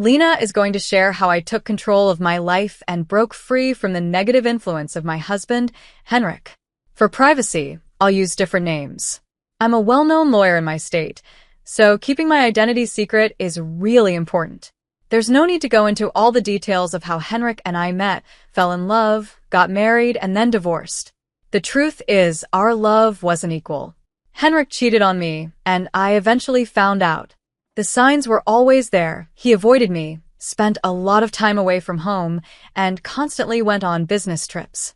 Lena is going to share how I took control of my life and broke free from the negative influence of my husband, Henrik. For privacy, I'll use different names. I'm a well-known lawyer in my state, so keeping my identity secret is really important. There's no need to go into all the details of how Henrik and I met, fell in love, got married, and then divorced. The truth is, our love wasn't equal. Henrik cheated on me, and I eventually found out. The signs were always there. He avoided me, spent a lot of time away from home, and constantly went on business trips.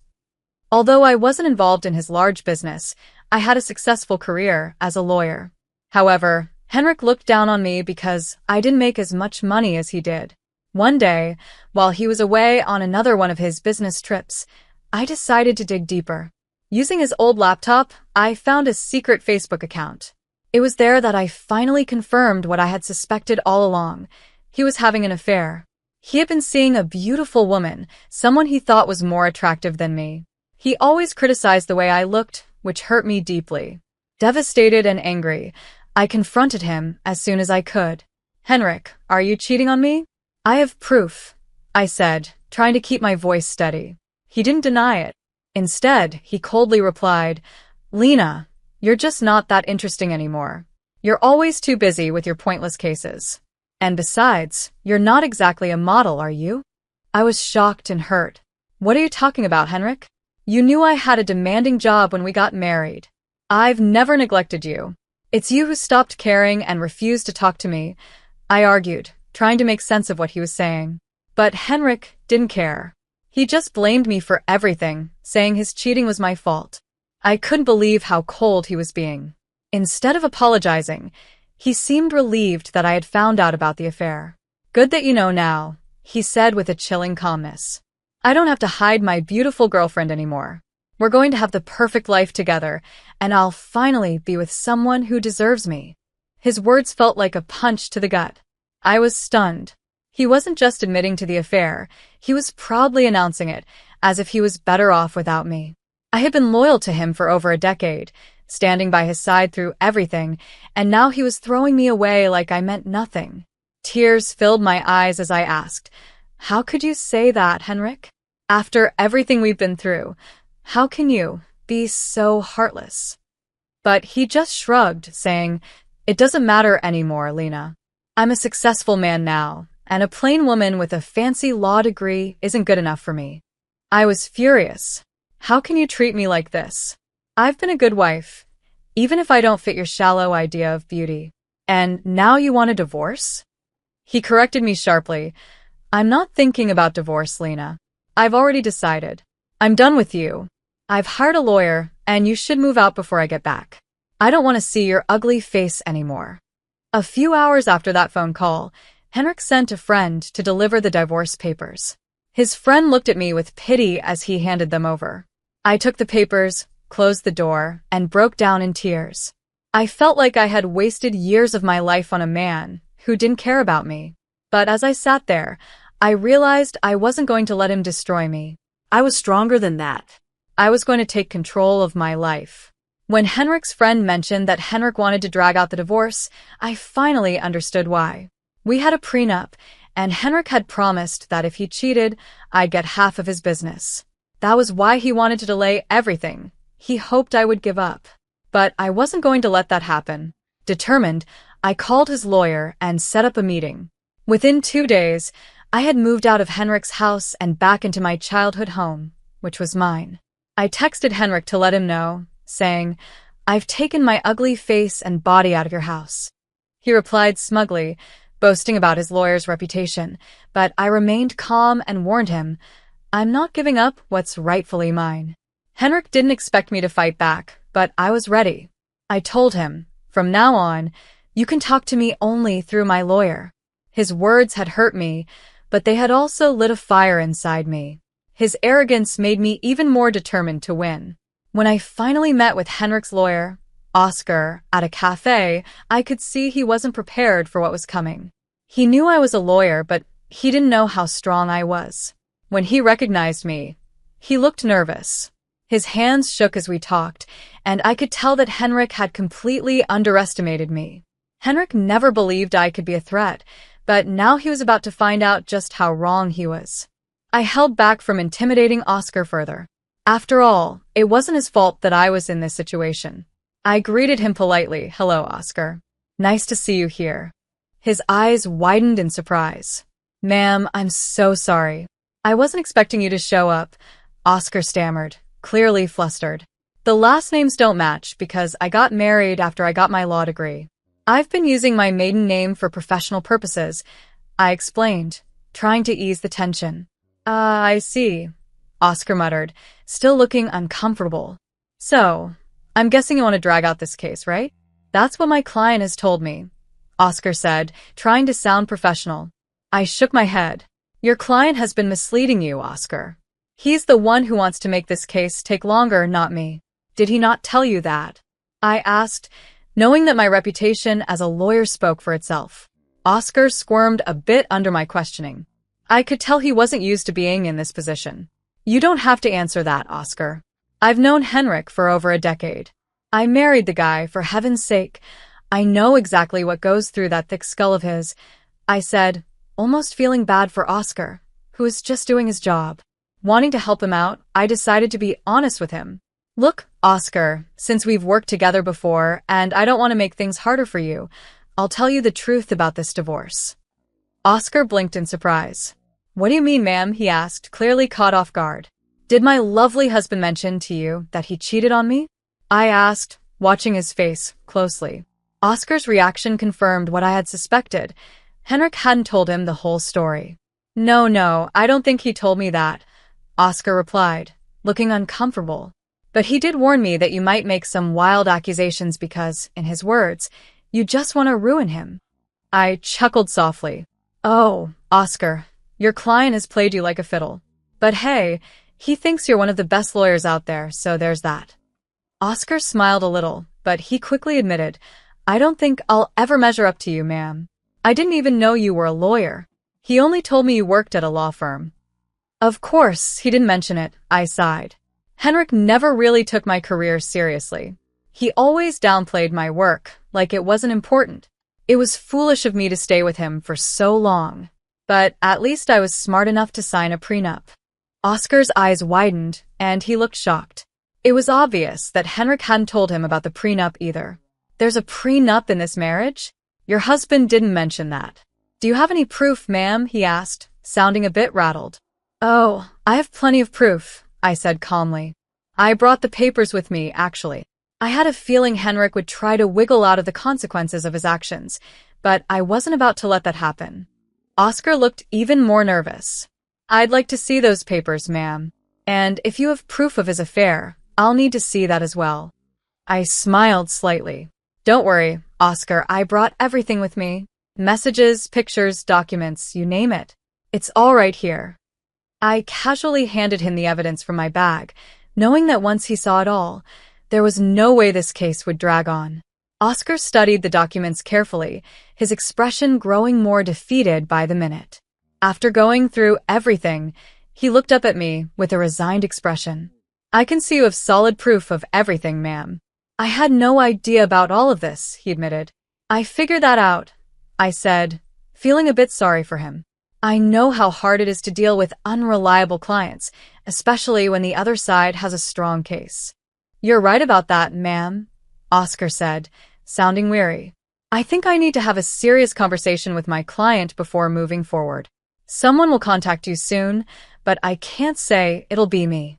Although I wasn't involved in his large business, I had a successful career as a lawyer. However, Henrik looked down on me because I didn't make as much money as he did. One day, while he was away on another one of his business trips, I decided to dig deeper. Using his old laptop, I found a secret Facebook account. It was there that I finally confirmed what I had suspected all along. He was having an affair. He had been seeing a beautiful woman, someone he thought was more attractive than me. He always criticized the way I looked, which hurt me deeply. Devastated and angry, I confronted him as soon as I could. "Henrik, are you cheating on me?" "I have proof," I said, trying to keep my voice steady. He didn't deny it. Instead, he coldly replied, "Lena, you're just not that interesting anymore. You're always too busy with your pointless cases. And besides, you're not exactly a model, are you?" I was shocked and hurt. "What are you talking about, Henrik? You knew I had a demanding job when we got married. I've never neglected you. It's you who stopped caring and refused to talk to me," I argued, trying to make sense of what he was saying. But Henrik didn't care. He just blamed me for everything, saying his cheating was my fault. I couldn't believe how cold he was being. Instead of apologizing, he seemed relieved that I had found out about the affair. "Good that you know now," he said with a chilling calmness. "I don't have to hide my beautiful girlfriend anymore. We're going to have the perfect life together, and I'll finally be with someone who deserves me." His words felt like a punch to the gut. I was stunned. He wasn't just admitting to the affair, he was proudly announcing it, as if he was better off without me. I had been loyal to him for over a decade, standing by his side through everything, and now he was throwing me away like I meant nothing. Tears filled my eyes as I asked, "How could you say that, Henrik? After everything we've been through, how can you be so heartless?" But he just shrugged, saying, "It doesn't matter anymore, Lena. I'm a successful man now, and a plain woman with a fancy law degree isn't good enough for me." I was furious. "How can you treat me like this? I've been a good wife, even if I don't fit your shallow idea of beauty. And now you want a divorce?" He corrected me sharply. "I'm not thinking about divorce, Lena. I've already decided. I'm done with you. I've hired a lawyer, and you should move out before I get back. I don't want to see your ugly face anymore." A few hours after that phone call, Henrik sent a friend to deliver the divorce papers. His friend looked at me with pity as he handed them over. I took the papers, closed the door, and broke down in tears. I felt like I had wasted years of my life on a man who didn't care about me. But as I sat there, I realized I wasn't going to let him destroy me. I was stronger than that. I was going to take control of my life. When Henrik's friend mentioned that Henrik wanted to drag out the divorce, I finally understood why. We had a prenup, and Henrik had promised that if he cheated, I'd get half of his business. That was why he wanted to delay everything. He hoped I would give up. But I wasn't going to let that happen. Determined, I called his lawyer and set up a meeting. Within 2 days, I had moved out of Henrik's house and back into my childhood home, which was mine. I texted Henrik to let him know, saying, "I've taken my ugly face and body out of your house." He replied smugly, boasting about his lawyer's reputation, but I remained calm and warned him, "I'm not giving up what's rightfully mine." Henrik didn't expect me to fight back, but I was ready. I told him, "From now on, you can talk to me only through my lawyer." His words had hurt me, but they had also lit a fire inside me. His arrogance made me even more determined to win. When I finally met with Henrik's lawyer, Oscar, at a cafe, I could see he wasn't prepared for what was coming. He knew I was a lawyer, but he didn't know how strong I was. When he recognized me, he looked nervous. His hands shook as we talked, and I could tell that Henrik had completely underestimated me. Henrik never believed I could be a threat, but now he was about to find out just how wrong he was. I held back from intimidating Oscar further. After all, it wasn't his fault that I was in this situation. I greeted him politely. "Hello, Oscar. Nice to see you here." His eyes widened in surprise. "Ma'am, I'm so sorry. I wasn't expecting you to show up," Oscar stammered, clearly flustered. "The last names don't match because I got married after I got my law degree. I've been using my maiden name for professional purposes," I explained, trying to ease the tension. I see," Oscar muttered, still looking uncomfortable. "So, I'm guessing you want to drag out this case, right?" "That's what my client has told me," Oscar said, trying to sound professional. I shook my head. "Your client has been misleading you, Oscar. He's the one who wants to make this case take longer, not me. Did he not tell you that?" I asked, knowing that my reputation as a lawyer spoke for itself. Oscar squirmed a bit under my questioning. I could tell he wasn't used to being in this position. "You don't have to answer that, Oscar. I've known Henrik for over a decade. I married the guy, for heaven's sake. I know exactly what goes through that thick skull of his," I said, almost feeling bad for Oscar, who was just doing his job. Wanting to help him out, I decided to be honest with him. "Look, Oscar, since we've worked together before and I don't want to make things harder for you, I'll tell you the truth about this divorce." Oscar blinked in surprise. "What do you mean, ma'am?" he asked, clearly caught off guard. "Did my lovely husband mention to you that he cheated on me?" I asked, watching his face closely. Oscar's reaction confirmed what I had suspected. Henrik hadn't told him the whole story. No, I don't think he told me that," Oscar replied, looking uncomfortable. "But he did warn me that you might make some wild accusations because, in his words, you just want to ruin him." I chuckled softly. "Oh, Oscar, your client has played you like a fiddle. But hey, he thinks you're one of the best lawyers out there, so there's that." Oscar smiled a little, but he quickly admitted, "I don't think I'll ever measure up to you, ma'am. I didn't even know you were a lawyer. He only told me you worked at a law firm." "Of course, he didn't mention it," I sighed. Henrik never really took my career seriously. He always downplayed my work, like it wasn't important. It was foolish of me to stay with him for so long. But at least I was smart enough to sign a prenup. Oscar's eyes widened, and he looked shocked. It was obvious that Henrik hadn't told him about the prenup either. "There's a prenup in this marriage? Your husband didn't mention that." "Do you have any proof, ma'am?" he asked, sounding a bit rattled. "Oh, I have plenty of proof," I said calmly. "I brought the papers with me, actually." I had a feeling Henrik would try to wiggle out of the consequences of his actions, but I wasn't about to let that happen. Oscar looked even more nervous. "I'd like to see those papers, ma'am. And if you have proof of his affair, I'll need to see that as well." I smiled slightly. "Don't worry, Oscar, I brought everything with me. Messages, pictures, documents, you name it. It's all right here." I casually handed him the evidence from my bag, knowing that once he saw it all, there was no way this case would drag on. Oscar studied the documents carefully, his expression growing more defeated by the minute. After going through everything, he looked up at me with a resigned expression. "I can see you have solid proof of everything, ma'am." "I had no idea about all of this," he admitted. "I figured that out," I said, feeling a bit sorry for him. "I know how hard it is to deal with unreliable clients, especially when the other side has a strong case." "You're right about that, ma'am," Oscar said, sounding weary. "I think I need to have a serious conversation with my client before moving forward. Someone will contact you soon, but I can't say it'll be me."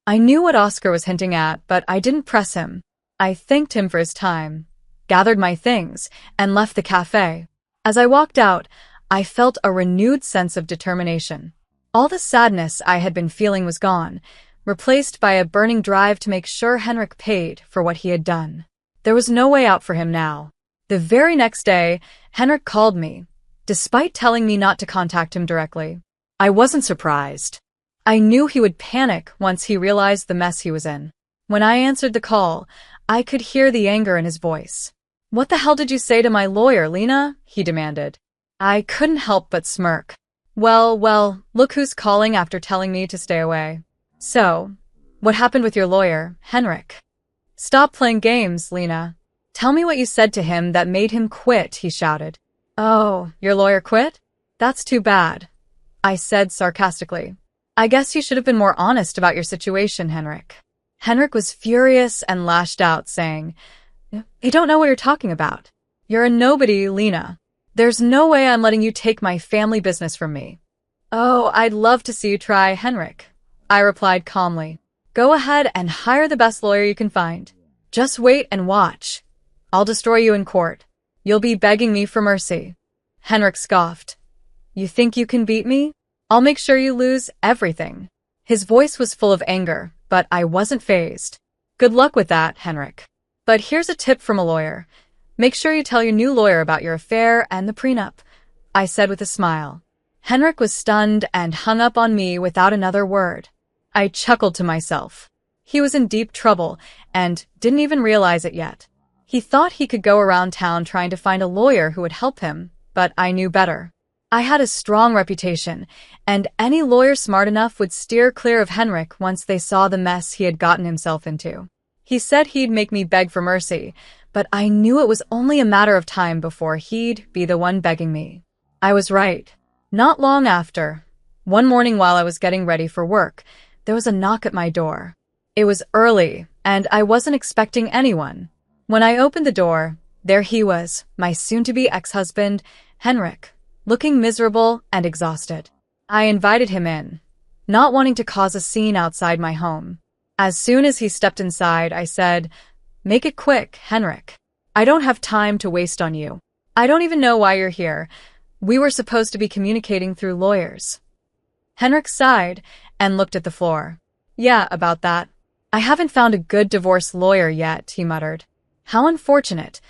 I knew what Oscar was hinting at, but I didn't press him. I thanked him for his time, gathered my things, and left the cafe. As I walked out, I felt a renewed sense of determination. All the sadness I had been feeling was gone, replaced by a burning drive to make sure Henrik paid for what he had done. There was no way out for him now. The very next day, Henrik called me, despite telling me not to contact him directly. I wasn't surprised. I knew he would panic once he realized the mess he was in. When I answered the call, I could hear the anger in his voice. "What the hell did you say to my lawyer, Lena?" he demanded. I couldn't help but smirk. Well, look who's calling after telling me to stay away." "So, what happened with your lawyer, Henrik?" "Stop playing games, Lena. Tell me what you said to him that made him quit," he shouted. Oh, your lawyer quit? That's too bad, I said sarcastically. I guess you should have been more honest about your situation, Henrik. Henrik was furious and lashed out, saying, "You don't know what you're talking about. You're a nobody, Lena. There's no way I'm letting you take my family business from me." "Oh, I'd love to see you try, Henrik," I replied calmly. "Go ahead and hire the best lawyer you can find. Just wait and watch. I'll destroy you in court. You'll be begging me for mercy." Henrik scoffed. "You think you can beat me? I'll make sure you lose everything." His voice was full of anger, but I wasn't fazed. "Good luck with that, Henrik. But here's a tip from a lawyer. Make sure you tell your new lawyer about your affair and the prenup," I said with a smile. Henrik was stunned and hung up on me without another word. I chuckled to myself. He was in deep trouble and didn't even realize it yet. He thought he could go around town trying to find a lawyer who would help him, but I knew better. I had a strong reputation, and any lawyer smart enough would steer clear of Henrik once they saw the mess he had gotten himself into. He said he'd make me beg for mercy, but I knew it was only a matter of time before he'd be the one begging me. I was right. Not long after, one morning while I was getting ready for work, there was a knock at my door. It was early, and I wasn't expecting anyone. When I opened the door, there he was, my soon-to-be ex-husband, Henrik, looking miserable and exhausted. I invited him in, not wanting to cause a scene outside my home. As soon as he stepped inside, I said, "Make it quick, Henrik. I don't have time to waste on you. I don't even know why you're here. We were supposed to be communicating through lawyers." Henrik sighed and looked at the floor. "Yeah, about that. I haven't found a good divorce lawyer yet," he muttered. "How unfortunate,"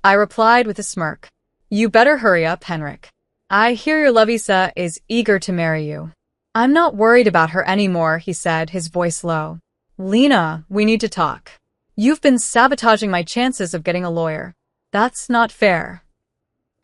I replied with a smirk. "You better hurry up, Henrik. I hear your Lovisa is eager to marry you." "I'm not worried about her anymore," he said, his voice low. "Lena, we need to talk. You've been sabotaging my chances of getting a lawyer. That's not fair."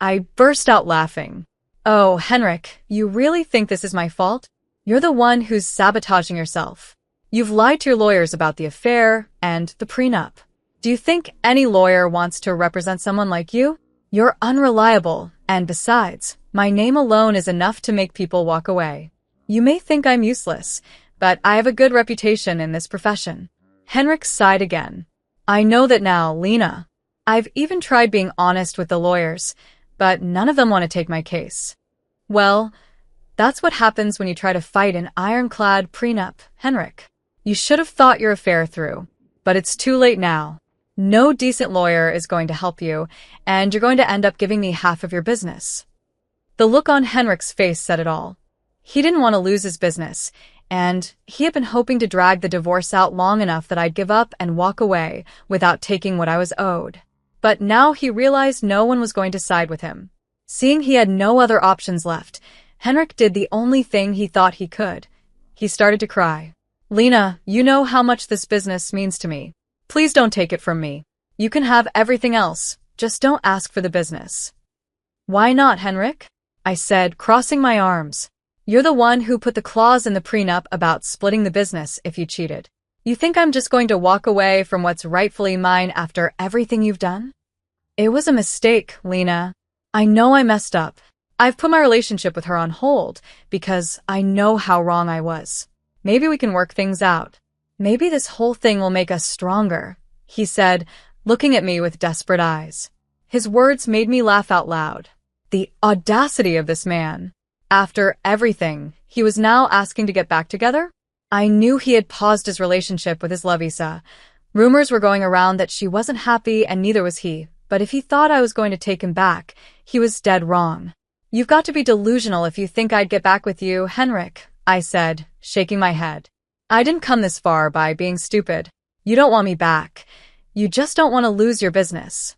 I burst out laughing. "Oh, Henrik, you really think this is my fault? You're the one who's sabotaging yourself. You've lied to your lawyers about the affair and the prenup. Do you think any lawyer wants to represent someone like you? You're unreliable, and besides, my name alone is enough to make people walk away. You may think I'm useless, but I have a good reputation in this profession." Henrik sighed again. "I know that now, Lena. I've even tried being honest with the lawyers, but none of them want to take my case." "Well, that's what happens when you try to fight an ironclad prenup, Henrik. You should have thought your affair through, but it's too late now. No decent lawyer is going to help you, and you're going to end up giving me half of your business." The look on Henrik's face said it all. He didn't want to lose his business, and he had been hoping to drag the divorce out long enough that I'd give up and walk away without taking what I was owed. But now he realized no one was going to side with him. Seeing he had no other options left, Henrik did the only thing he thought he could. He started to cry. "Lena, you know how much this business means to me. Please don't take it from me. You can have everything else, just don't ask for the business." "Why not, Henrik?" I said, crossing my arms. "You're the one who put the clause in the prenup about splitting the business if you cheated. You think I'm just going to walk away from what's rightfully mine after everything you've done?" "It was a mistake, Lena. I know I messed up. I've put my relationship with her on hold because I know how wrong I was. Maybe we can work things out. Maybe this whole thing will make us stronger," he said, looking at me with desperate eyes. His words made me laugh out loud. The audacity of this man. After everything, he was now asking to get back together? I knew he had paused his relationship with his Lovisa. Rumors were going around that she wasn't happy and neither was he, but if he thought I was going to take him back, he was dead wrong. "You've got to be delusional if you think I'd get back with you, Henrik," I said, shaking my head. "I didn't come this far by being stupid. You don't want me back. You just don't want to lose your business.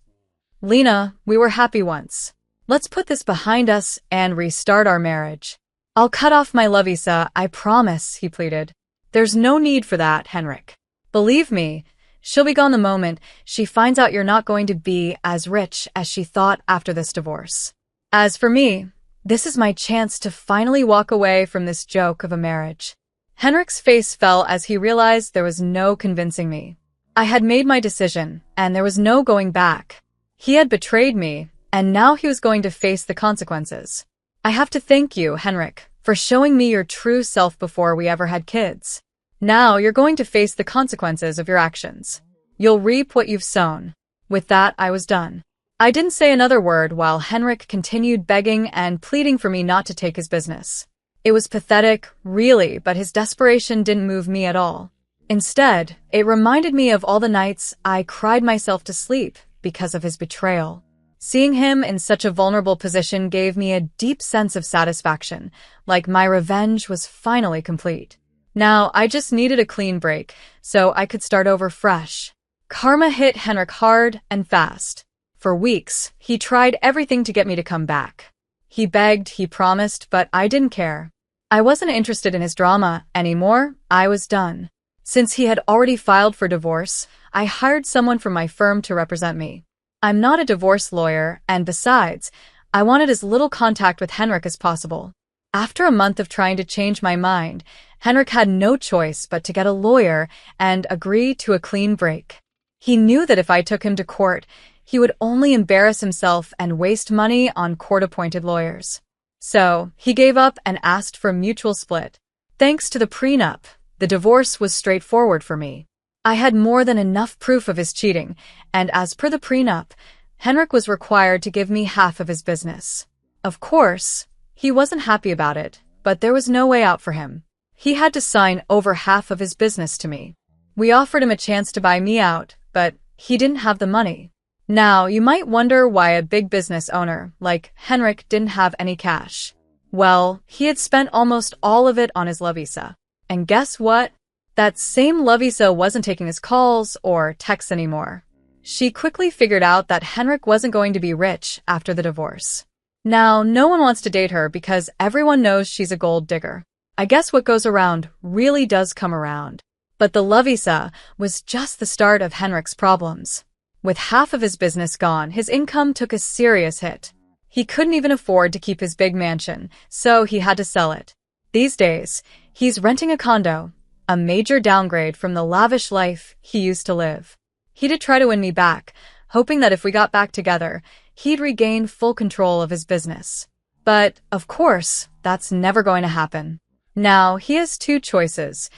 Lena, we were happy once. Let's put this behind us and restart our marriage." "I'll cut off my Lovisa, I promise," he pleaded. "There's no need for that, Henrik. Believe me, she'll be gone the moment she finds out you're not going to be as rich as she thought after this divorce. As for me, this is my chance to finally walk away from this joke of a marriage." Henrik's face fell as he realized there was no convincing me. I had made my decision, and there was no going back. He had betrayed me, and now he was going to face the consequences. I have to thank you, Henrik, for showing me your true self before we ever had kids. Now you're going to face the consequences of your actions. You'll reap what you've sown. With that, I was done. I didn't say another word while Henrik continued begging and pleading for me not to take his business. It was pathetic, really, but his desperation didn't move me at all. Instead, it reminded me of all the nights I cried myself to sleep because of his betrayal. Seeing him in such a vulnerable position gave me a deep sense of satisfaction, like my revenge was finally complete. Now, I just needed a clean break, so I could start over fresh. Karma hit Henrik hard and fast. For weeks, he tried everything to get me to come back. He begged, he promised, but I didn't care. I wasn't interested in his drama anymore. I was done. Since he had already filed for divorce, I hired someone from my firm to represent me. I'm not a divorce lawyer, and besides, I wanted as little contact with Henrik as possible. After a month of trying to change my mind, Henrik had no choice but to get a lawyer and agree to a clean break. He knew that if I took him to court, he would only embarrass himself and waste money on court-appointed lawyers. So, he gave up and asked for a mutual split. Thanks to the prenup, the divorce was straightforward for me. I had more than enough proof of his cheating, and as per the prenup, Henrik was required to give me half of his business. Of course, he wasn't happy about it, but there was no way out for him. He had to sign over half of his business to me. We offered him a chance to buy me out, but he didn't have the money. Now, you might wonder why a big business owner like Henrik didn't have any cash. Well, he had spent almost all of it on his Lovisa. And guess what? That same Lovisa wasn't taking his calls or texts anymore. She quickly figured out that Henrik wasn't going to be rich after the divorce. Now, no one wants to date her because everyone knows she's a gold digger. I guess what goes around really does come around. But the Lovisa was just the start of Henrik's problems. With half of his business gone, his income took a serious hit. He couldn't even afford to keep his big mansion, so he had to sell it. These days, he's renting a condo, a major downgrade from the lavish life he used to live. He did try to win me back, hoping that if we got back together, he'd regain full control of his business. But, of course, that's never going to happen. Now, he has two choices: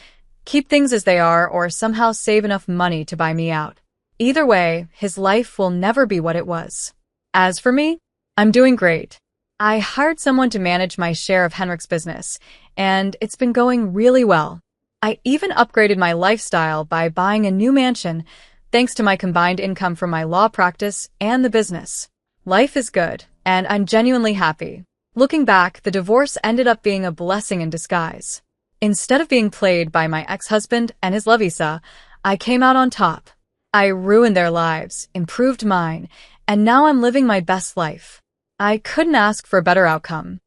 keep things as they are or somehow save enough money to buy me out. Either way, his life will never be what it was. As for me, I'm doing great. I hired someone to manage my share of Henrik's business, and it's been going really well. I even upgraded my lifestyle by buying a new mansion, thanks to my combined income from my law practice and the business. Life is good, and I'm genuinely happy. Looking back, the divorce ended up being a blessing in disguise. Instead of being played by my ex-husband and his Lovisa, I came out on top. I ruined their lives, improved mine, and now I'm living my best life. I couldn't ask for a better outcome.